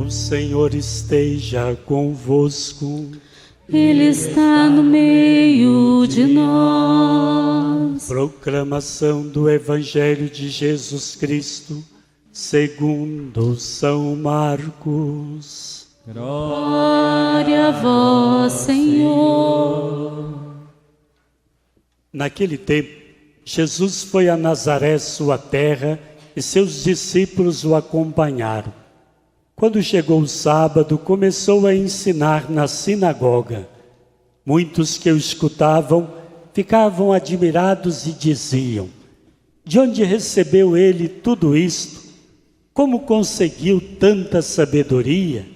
O Senhor esteja convosco. Ele está no meio de nós. Proclamação do Evangelho de Jesus Cristo, segundo São Marcos. Glória a vós, Senhor. Naquele tempo, Jesus foi a Nazaré, sua terra, e seus discípulos o acompanharam. Quando chegou o sábado, começou a ensinar na sinagoga. Muitos que o escutavam ficavam admirados e diziam: de onde recebeu ele tudo isto? Como conseguiu tanta sabedoria?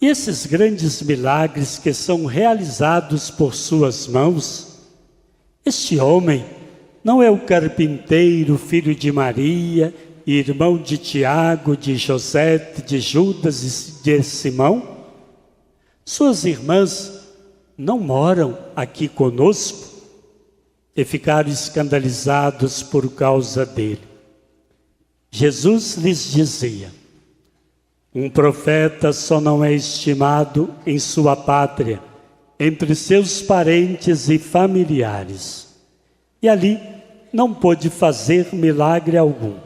E esses grandes milagres que são realizados por suas mãos? Este homem não é o carpinteiro, filho de Maria, irmão de Tiago, de José, de Judas e de Simão? Suas irmãs não moram aqui conosco? E ficaram escandalizados por causa dele. Jesus lhes dizia: um profeta só não é estimado em sua pátria, entre seus parentes e familiares. E ali não pôde fazer milagre algum.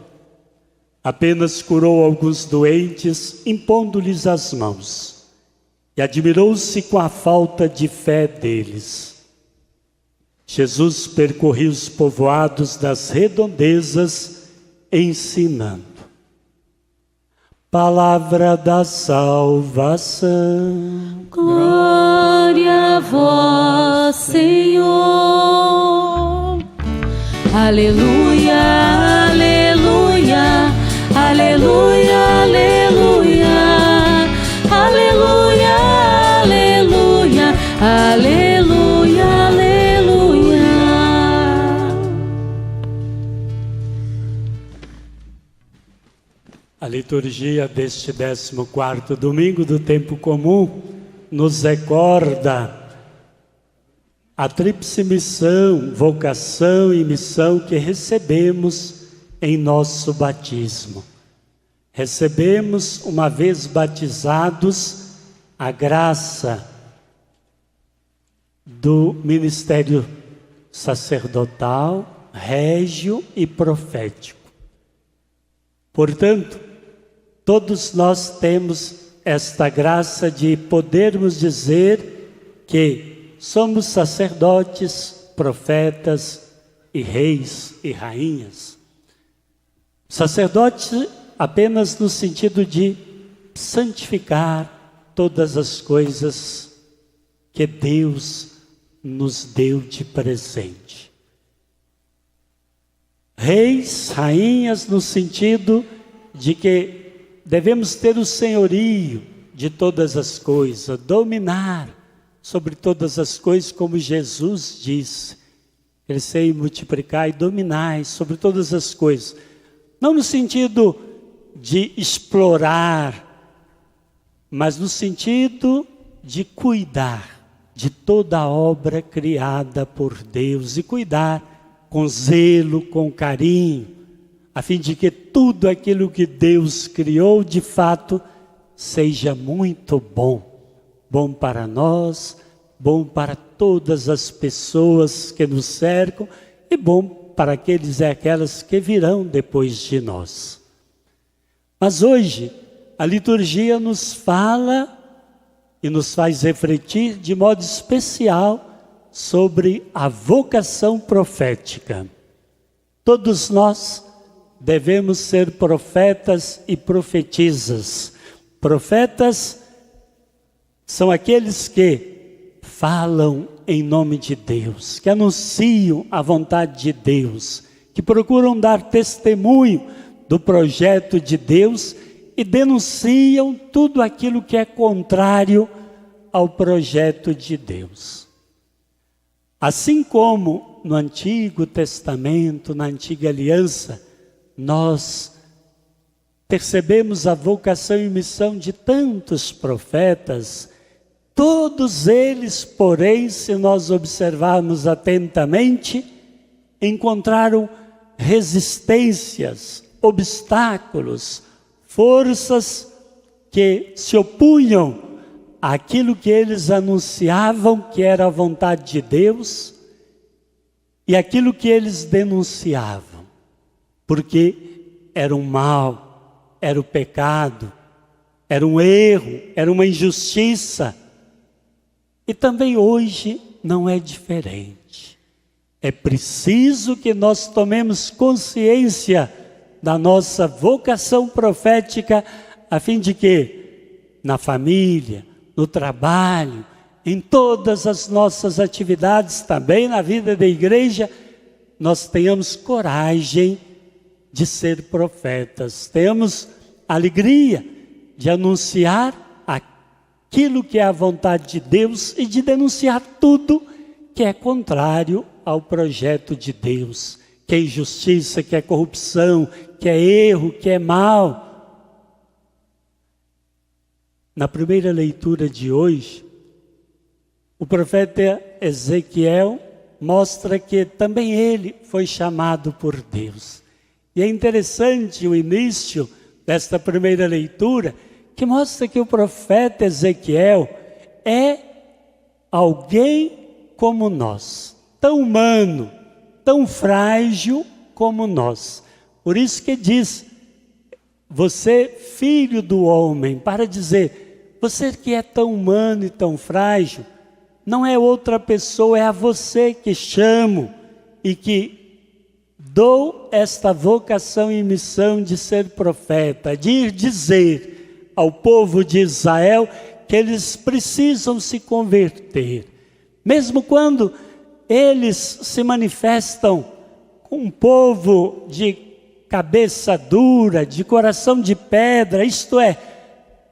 Apenas curou alguns doentes, impondo-lhes as mãos. E admirou-se com a falta de fé deles. Jesus percorria os povoados das redondezas, ensinando. Palavra da salvação. Glória a vós, Senhor. Aleluia, aleluia, aleluia, aleluia, aleluia, aleluia, aleluia, aleluia. A liturgia deste 14º domingo do tempo comum nos recorda a tríplice missão, vocação e missão que recebemos em nosso batismo. Recebemos, uma vez batizados, a graça do ministério sacerdotal, régio e profético. Portanto, todos nós temos esta graça de podermos dizer que somos sacerdotes, profetas e reis e rainhas. Sacerdote apenas no sentido de santificar todas as coisas que Deus nos deu de presente. Reis, rainhas no sentido de que devemos ter o senhorio de todas as coisas, dominar sobre todas as coisas, como Jesus disse: crescei, multiplicai e dominai sobre todas as coisas. Não no sentido de explorar, mas no sentido de cuidar de toda a obra criada por Deus, e cuidar com zelo, com carinho, a fim de que tudo aquilo que Deus criou, de fato, seja muito bom. Bom para nós, bom para todas as pessoas que nos cercam e bom para aqueles e aquelas que virão depois de nós. Mas hoje a liturgia nos fala e nos faz refletir de modo especial sobre a vocação profética. Todos nós devemos ser profetas e profetisas. Profetas são aqueles que falam em nome de Deus, que anunciam a vontade de Deus, que procuram dar testemunho do projeto de Deus e denunciam tudo aquilo que é contrário ao projeto de Deus. Assim como no Antigo Testamento, na Antiga Aliança, nós percebemos a vocação e missão de tantos profetas. Todos eles, porém, se nós observarmos atentamente, encontraram resistências, obstáculos, forças que se opunham àquilo que eles anunciavam que era a vontade de Deus e aquilo que eles denunciavam, porque era um mal, era o pecado, era um erro, era uma injustiça. E também hoje não é diferente. É preciso que nós tomemos consciência da nossa vocação profética, a fim de que, na família, no trabalho, em todas as nossas atividades, também na vida da igreja, nós tenhamos coragem de ser profetas, tenhamos alegria de anunciar aquilo que é a vontade de Deus e de denunciar tudo que é contrário ao projeto de Deus, que é injustiça, que é corrupção, que é erro, que é mal. Na primeira leitura de hoje, o profeta Ezequiel mostra que também ele foi chamado por Deus. E é interessante o início desta primeira leitura, que mostra que o profeta Ezequiel é alguém como nós, tão humano, tão frágil como nós. Por isso que diz, você filho do homem, para dizer, você que é tão humano e tão frágil, não é outra pessoa, é a você que chamo e que dou esta vocação e missão de ser profeta, de ir dizer ao povo de Israel que eles precisam se converter. Mesmo quando eles se manifestam com um povo de cabeça dura, de coração de pedra, isto é,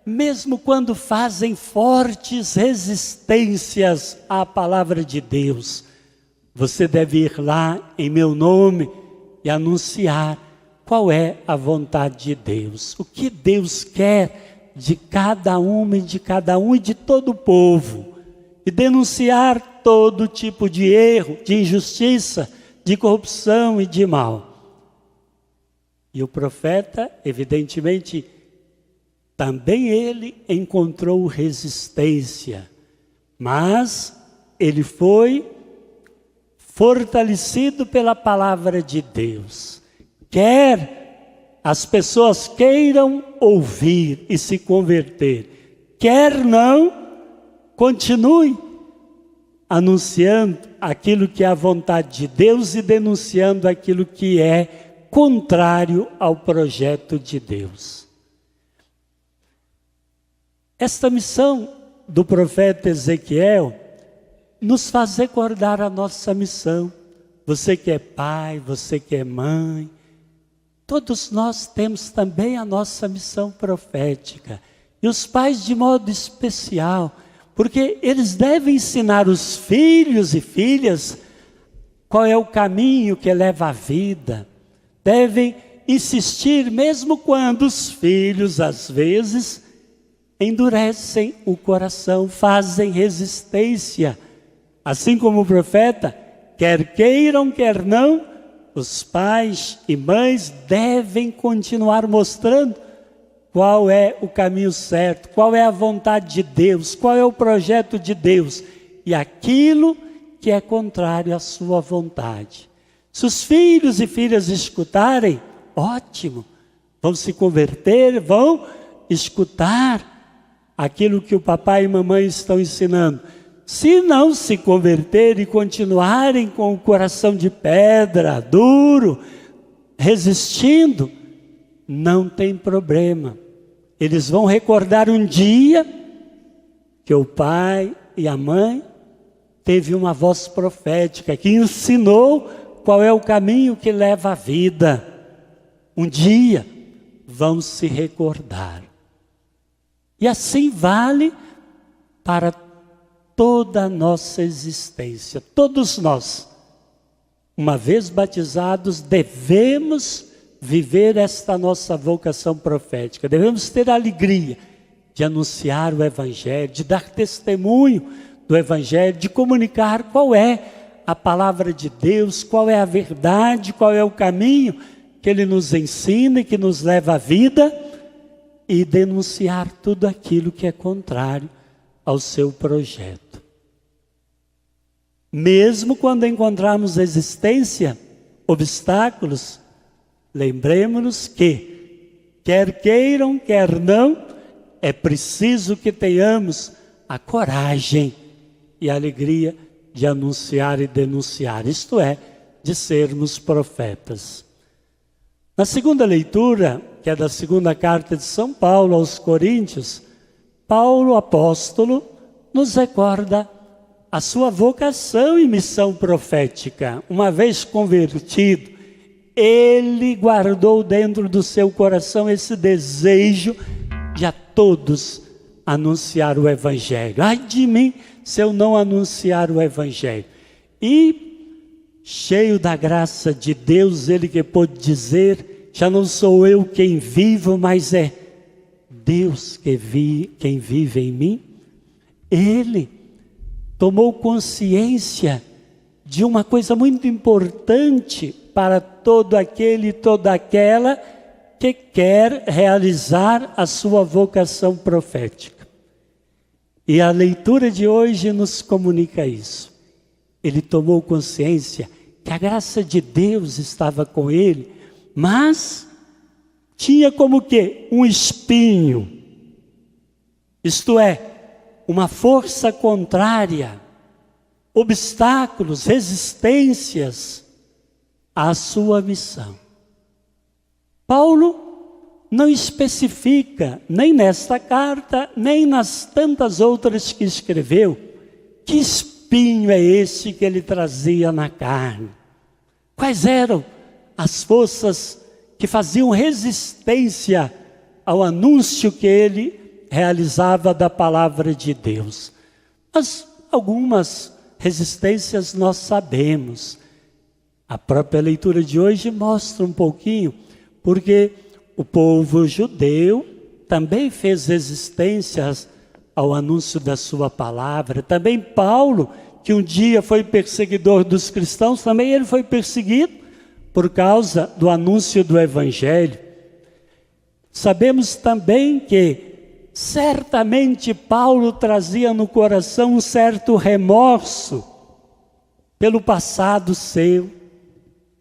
mesmo quando fazem fortes resistências à palavra de Deus, você deve ir lá em meu nome e anunciar qual é a vontade de Deus, o que Deus quer de cada uma e de cada um e de todo o povo, e denunciar todo tipo de erro, de injustiça, de corrupção e de mal. E o profeta, evidentemente, também ele encontrou resistência, mas ele foi fortalecido pela palavra de Deus. Quer as pessoas queiram ouvir e se converter, quer não, continue anunciando aquilo que é a vontade de Deus e denunciando aquilo que é contrário ao projeto de Deus. Esta missão do profeta Ezequiel nos faz recordar a nossa missão. Você que é pai, você que é mãe, todos nós temos também a nossa missão profética. E os pais de modo especial, porque eles devem ensinar os filhos e filhas qual é o caminho que leva à vida. Devem insistir mesmo quando os filhos, às vezes, endurecem o coração, fazem resistência. Assim como o profeta, quer queiram, quer não, os pais e mães devem continuar mostrando qual é o caminho certo, qual é a vontade de Deus, qual é o projeto de Deus e aquilo que é contrário à sua vontade. Se os filhos e filhas escutarem, ótimo, vão se converter, vão escutar aquilo que o papai e mamãe estão ensinando. Se não se converterem e continuarem com o coração de pedra, duro, resistindo, não tem problema. Eles vão recordar um dia que o pai e a mãe teve uma voz profética que ensinou qual é o caminho que leva à vida. Um dia vão se recordar. E assim vale para toda a nossa existência. Todos nós, uma vez batizados, devemos viver esta nossa vocação profética. Devemos ter a alegria de anunciar o Evangelho, de dar testemunho do Evangelho, de comunicar qual é a palavra de Deus, qual é a verdade, qual é o caminho que Ele nos ensina e que nos leva à vida. e denunciar tudo aquilo que é contrário ao seu projeto. Mesmo quando encontrarmos resistência, obstáculos, lembremos-nos que, quer queiram, quer não, é preciso que tenhamos a coragem e a alegria de anunciar e denunciar, isto é, de sermos profetas. Na segunda leitura, que é da segunda carta de São Paulo aos Coríntios, Paulo, apóstolo, nos recorda a sua vocação e missão profética. Uma vez convertido, ele guardou dentro do seu coração esse desejo de a todos anunciar o Evangelho. Ai de mim se eu não anunciar o Evangelho. E, cheio da graça de Deus, ele que pôde dizer, já não sou eu quem vivo, mas é Deus quem vive em mim. Ele tomou consciência de uma coisa muito importante para todo aquele e toda aquela que quer realizar a sua vocação profética. E a leitura de hoje nos comunica isso. Ele tomou consciência que a graça de Deus estava com ele, mas tinha como que um espinho, isto é, uma força contrária, obstáculos, resistências à sua missão. Paulo não especifica, nem nesta carta, nem nas tantas outras que escreveu, que espinho é esse que ele trazia na carne. Quais eram as forças que faziam resistência ao anúncio que ele realizava da palavra de Deus? Mas algumas resistências nós sabemos. A própria leitura de hoje mostra um pouquinho, porque o povo judeu também fez resistências ao anúncio da sua palavra. Também Paulo, que um dia foi perseguidor dos cristãos, também ele foi perseguido por causa do anúncio do Evangelho. Sabemos também que certamente Paulo trazia no coração um certo remorso pelo passado seu,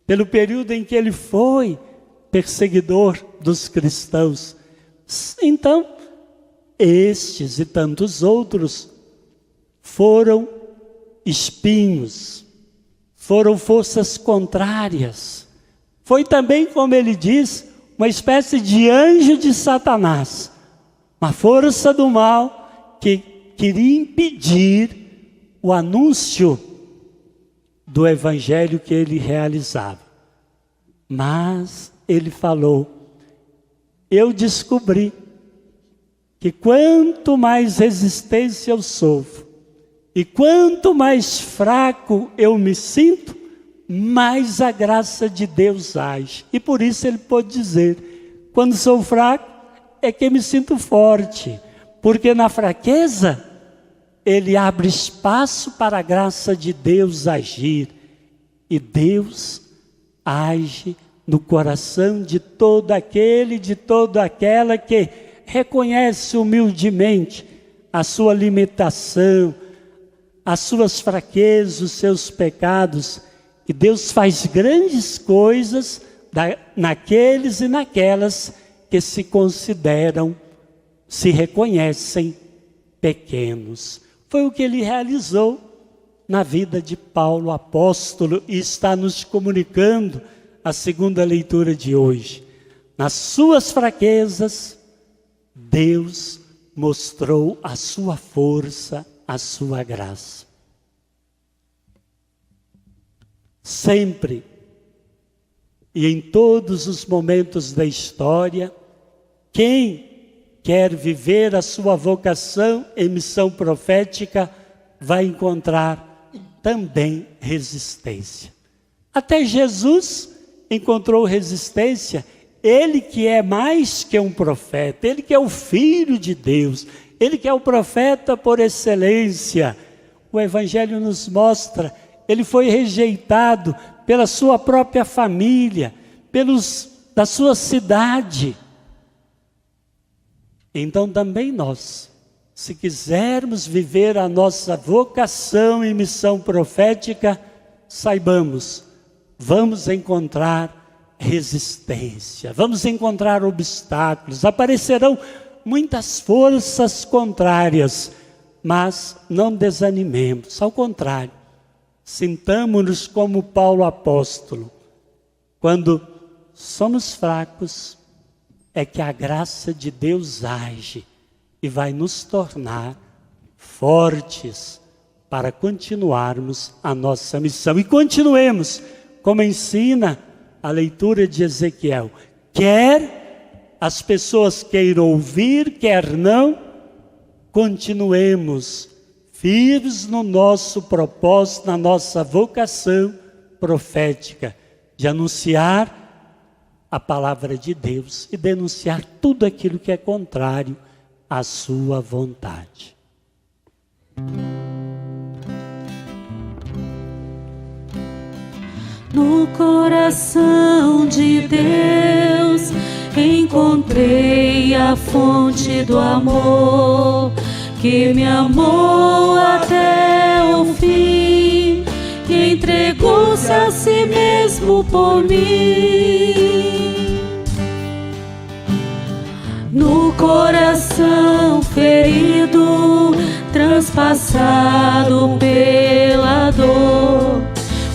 pelo período em que ele foi perseguidor dos cristãos. Então, estes e tantos outros foram espinhos, foram forças contrárias. Foi também, como ele diz, uma espécie de anjo de Satanás, uma força do mal que queria impedir o anúncio do Evangelho que ele realizava. Mas ele falou, eu descobri que quanto mais resistência eu sofro e quanto mais fraco eu me sinto, mais a graça de Deus age. E por isso ele pode dizer, quando sou fraco é que me sinto forte, porque na fraqueza ele abre espaço para a graça de Deus agir. E Deus age no coração de todo aquele, de toda aquela que reconhece humildemente a sua limitação, as suas fraquezas, os seus pecados. E Deus faz grandes coisas naqueles e naquelas que se consideram, se reconhecem pequenos. Foi o que ele realizou na vida de Paulo, apóstolo, e está nos comunicando a segunda leitura de hoje. Nas suas fraquezas, Deus mostrou a sua força, a sua graça. Sempre e em todos os momentos da história, quem quer viver a sua vocação e missão profética vai encontrar também resistência. Até Jesus encontrou resistência, ele que é mais que um profeta, ele que é o Filho de Deus, ele que é o profeta por excelência. O Evangelho nos mostra, ele foi rejeitado pela sua própria família, da sua cidade. Então também nós, se quisermos viver a nossa vocação e missão profética, saibamos, vamos encontrar resistência, vamos encontrar obstáculos, aparecerão muitas forças contrárias, mas não desanimemos, ao contrário, sintamo-nos como Paulo apóstolo. Quando somos fracos, é que a graça de Deus age e vai nos tornar fortes para continuarmos a nossa missão. E continuemos, como ensina a leitura de Ezequiel. Quer as pessoas queiram ouvir, quer não, continuemos firmes no nosso propósito, na nossa vocação profética, de anunciar a palavra de Deus e denunciar tudo aquilo que é contrário à sua vontade. No coração de Deus encontrei a fonte do amor, que me amou até o fim e entregou-se a si mesmo por mim. No coração ferido, transpassado pela dor,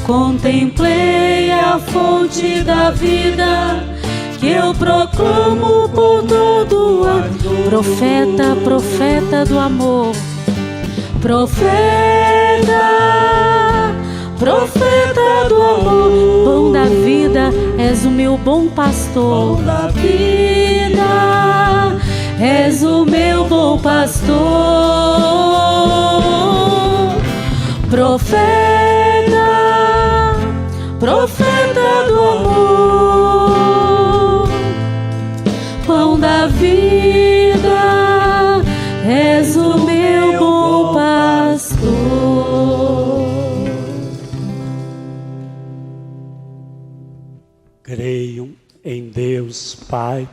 contemplei a fonte da vida, que eu proclamo por todo o ar. Profeta, profeta do amor, profeta, profeta do amor, pão da vida, és o meu bom pastor. Pão da vida, és o meu bom pastor. Profeta, profeta do amor, pão da vida, és o meu bom pastor. Creio em Deus, Pai,